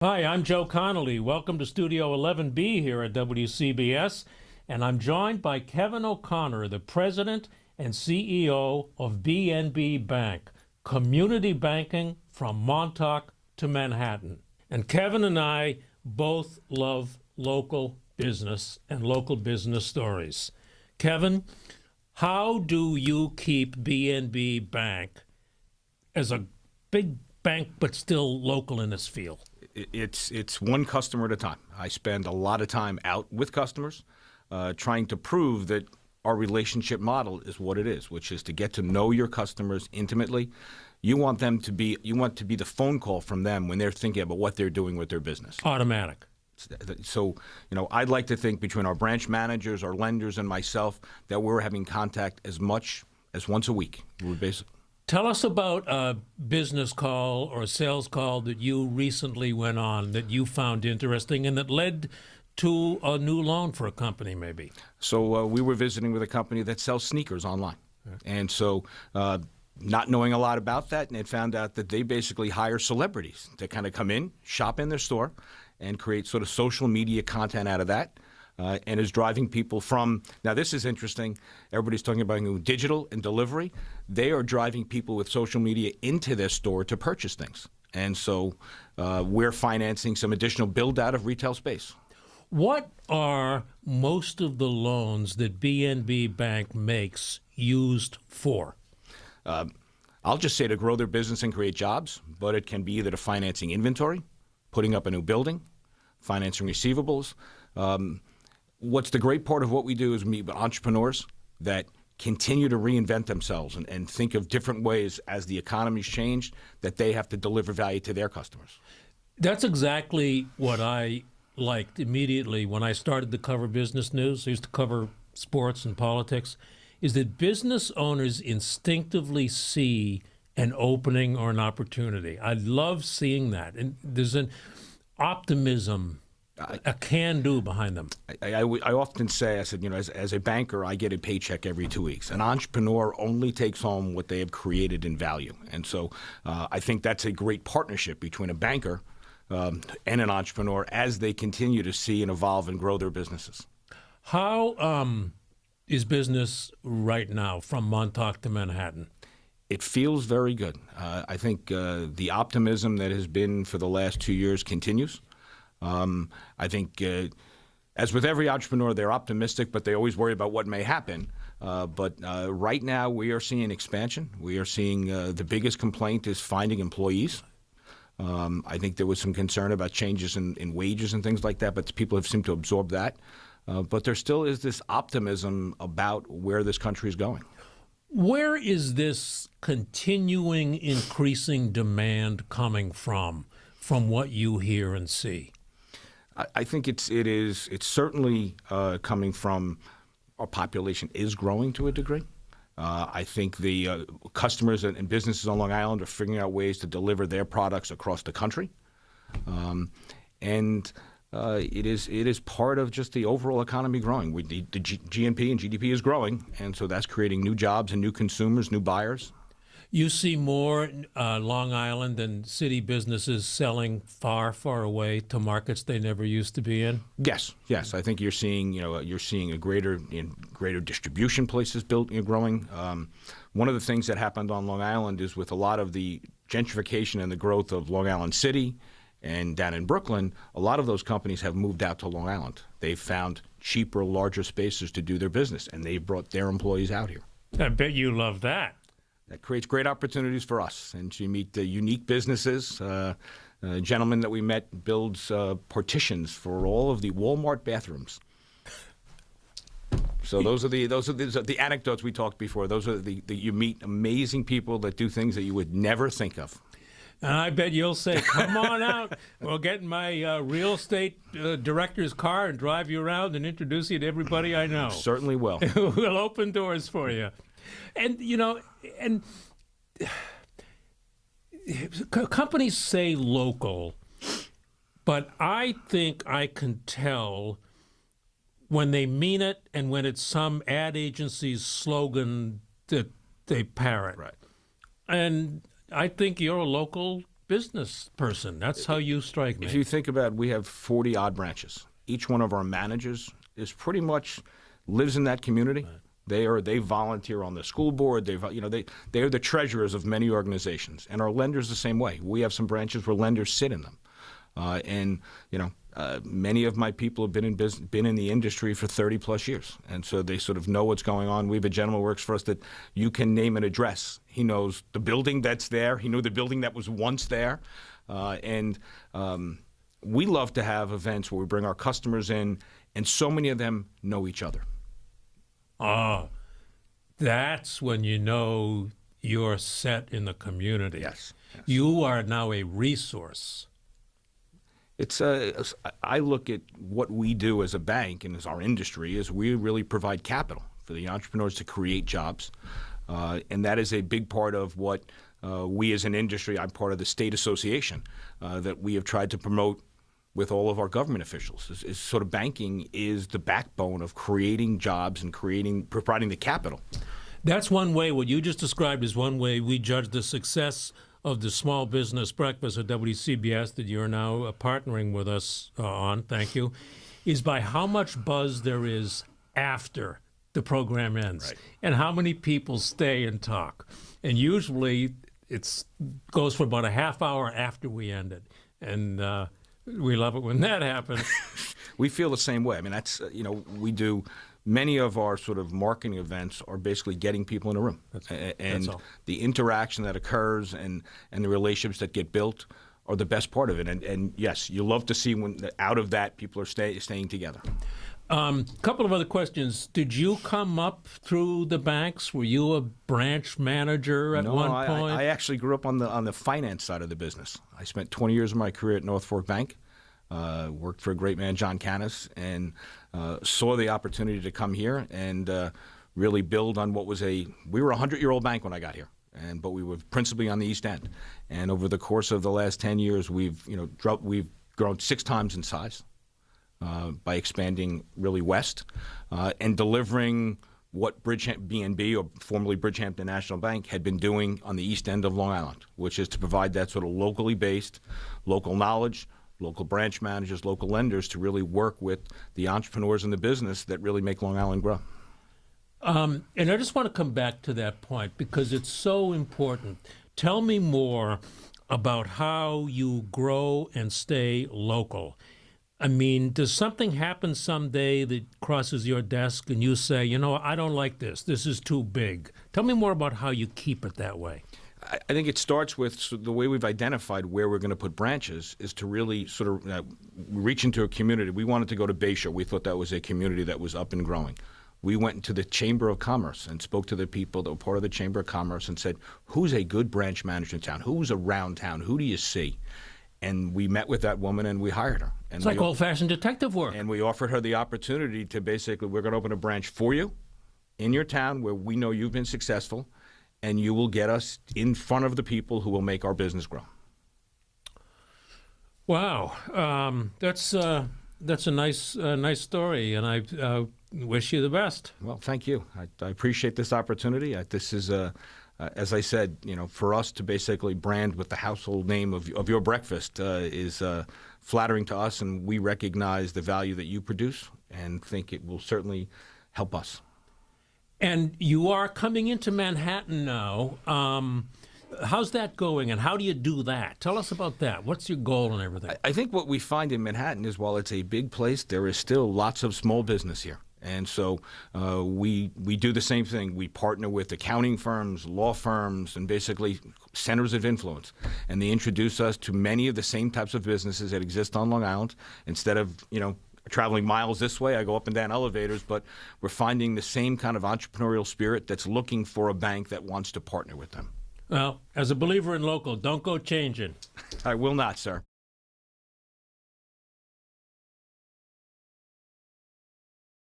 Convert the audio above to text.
Hi, I'm Joe Connolly. Welcome to Studio 11B here at WCBS, and I'm joined by Kevin O'Connor, the president and CEO of BNB Bank, community banking from Montauk to Manhattan. And Kevin and I both love local business and local business stories. Kevin, how do you keep BNB Bank as a big bank but still local in its feel? It's one customer at a time. I spend a lot of time out with customers, trying to prove that our relationship model is what it is, which is to get to know your customers intimately. You want to be the phone call from them when they're thinking about what they're doing with their business. Automatic. So, I'd like to think between our branch managers, our lenders, and myself that we're having contact as much as once a week. We're basically. Tell us about a business call or a sales call that you recently went on that you found interesting and that led to a new loan for a company, maybe. So we were visiting with a company that sells sneakers online. And so not knowing a lot about that, and had found out that they basically hire celebrities to kind of come in, shop in their store, and create sort of social media content out of that. And is driving people from, now this is interesting, everybody's talking about digital and delivery. They are driving people with social media into their store to purchase things. And so we're financing some additional build out of retail space. What are most of the loans that BNB Bank makes used for? I'll just say to grow their business and create jobs, but it can be either to financing inventory, putting up a new building, financing receivables. What's the great part of what we do is meet with entrepreneurs that continue to reinvent themselves and think of different ways as the economy's changed that they have to deliver value to their customers. That's exactly what I liked immediately when I started to cover business news. I used to cover sports and politics, is that business owners instinctively see an opening or an opportunity. I love seeing that. And there's an optimism, a can-do behind them. I often say, I said, as a banker, I get a paycheck every 2 weeks. An entrepreneur only takes home what they have created in value. And so I think that's a great partnership between a banker and an entrepreneur as they continue to see and evolve and grow their businesses. How is business right now from Montauk to Manhattan? It feels very good. I think the optimism that has been for the last 2 years continues. I think, as with every entrepreneur, they're optimistic, but they always worry about what may happen. But right now, we are seeing expansion. We are seeing the biggest complaint is finding employees. I think there was some concern about changes in wages and things like that, but people have seemed to absorb that. But there still is this optimism about where this country is going. Where is this continuing increasing demand coming from what you hear and see? I think it's certainly coming from our population is growing to a degree. I think the customers and businesses on Long Island are figuring out ways to deliver their products across the country, and it is part of just the overall economy growing. The GNP and GDP is growing, and so that's creating new jobs and new consumers, new buyers. You see more Long Island and city businesses selling far, far away to markets they never used to be in? Yes. I think you're seeing a greater distribution places built, growing. One of the things that happened on Long Island is with a lot of the gentrification and the growth of Long Island City and down in Brooklyn, a lot of those companies have moved out to Long Island. They've found cheaper, larger spaces to do their business, and they've brought their employees out here. I bet you love that. That creates great opportunities for us, and to meet unique businesses. A gentleman that we met builds partitions for all of the Walmart bathrooms. So those are the anecdotes we talked before. Those are you meet amazing people that do things that you would never think of. And I bet you'll say, come on out. We'll get in my real estate director's car and drive you around and introduce you to everybody I know. Certainly will. We'll open doors for you. And, companies say local, but I think I can tell when they mean it and when it's some ad agency's slogan that they parrot. Right. And I think you're local business person. That's how you strike me. If you think about it, we have 40 odd branches. Each one of our managers is pretty much lives in that community. Right. They volunteer on the school board. They are the treasurers of many organizations, and our lenders the same way. We have some branches where lenders sit in them, many of my people have been in the industry for 30 plus years, and so they sort of know what's going on. We have a gentleman who works for us that you can name an address. He knows the building that's there. He knew the building that was once there, we love to have events where we bring our customers in, and so many of them know each other. That's when you know you're set in the community. Yes. You are now a resource. I look at what we do as a bank and as our industry is we really provide capital for the entrepreneurs to create jobs, and that is a big part of what we as an industry. I'm part of the state association that we have tried to promote with all of our government officials. Is sort of banking is the backbone of creating jobs and providing the capital. That's one way. What you just described is one way we judge the success of the small business breakfast at WCBS that you're now partnering with us on, thank you, is by how much buzz there is after the program ends. Right. And how many people stay and talk. And usually it goes for about a half hour after we end it. And we love it when that happens. We feel the same way. I mean, that's, we do many of our sort of marketing events are basically getting people in a room. That's all. The interaction that occurs and the relationships that get built are the best part of it. And yes, you love to see when out of that people are staying together. Couple of other questions. Did you come up through the banks? Were you a branch manager at one point? I actually grew up on the finance side of the business. I spent 20 years of my career at North Fork Bank. Worked for a great man, John Canis, and saw the opportunity to come here and really build on what was we were a 100-year-old bank when I got here, but we were principally on the East End. And over the course of the last 10 years, we've grown 6 times in size by expanding really west and delivering what BNB, or formerly Bridgehampton National Bank, had been doing on the East End of Long Island, which is to provide that sort of locally based, local knowledge, local branch managers, local lenders to really work with the entrepreneurs in the business that really make Long Island grow. And I just want to come back to that point because it's so important. Tell me more about how you grow and stay local. I mean, does something happen someday that crosses your desk and you say, I don't like this. This is too big. Tell me more about how you keep it that way. I think it starts with the way we've identified where we're going to put branches is to really sort of reach into a community. We wanted to go to Bayshore. We thought that was a community that was up and growing. We went into the Chamber of Commerce and spoke to the people that were part of the Chamber of Commerce and said, who's a good branch manager in town? Who's around town? Who do you see? And we met with that woman and we hired her. And it's like old-fashioned detective work. And we offered her the opportunity to basically, we're going to open a branch for you in your town where we know you've been successful, and you will get us in front of the people who will make our business grow. Wow, that's a nice story, and I wish you the best. Well, thank you. I appreciate this opportunity. This is, as I said, for us to basically brand with the household name of your breakfast is flattering to us, and we recognize the value that you produce and think it will certainly help us. And you are coming into Manhattan now. How's that going, and how do you do that? Tell us about that. What's your goal and everything? I think what we find in Manhattan is while it's a big place, there is still lots of small business here. And so we do the same thing. We partner with accounting firms, law firms, and basically centers of influence. And they introduce us to many of the same types of businesses that exist on Long Island. Instead of, traveling miles this way, I go up and down elevators, but we're finding the same kind of entrepreneurial spirit that's looking for a bank that wants to partner with them. Well, as a believer in local, don't go changing. I will not, sir.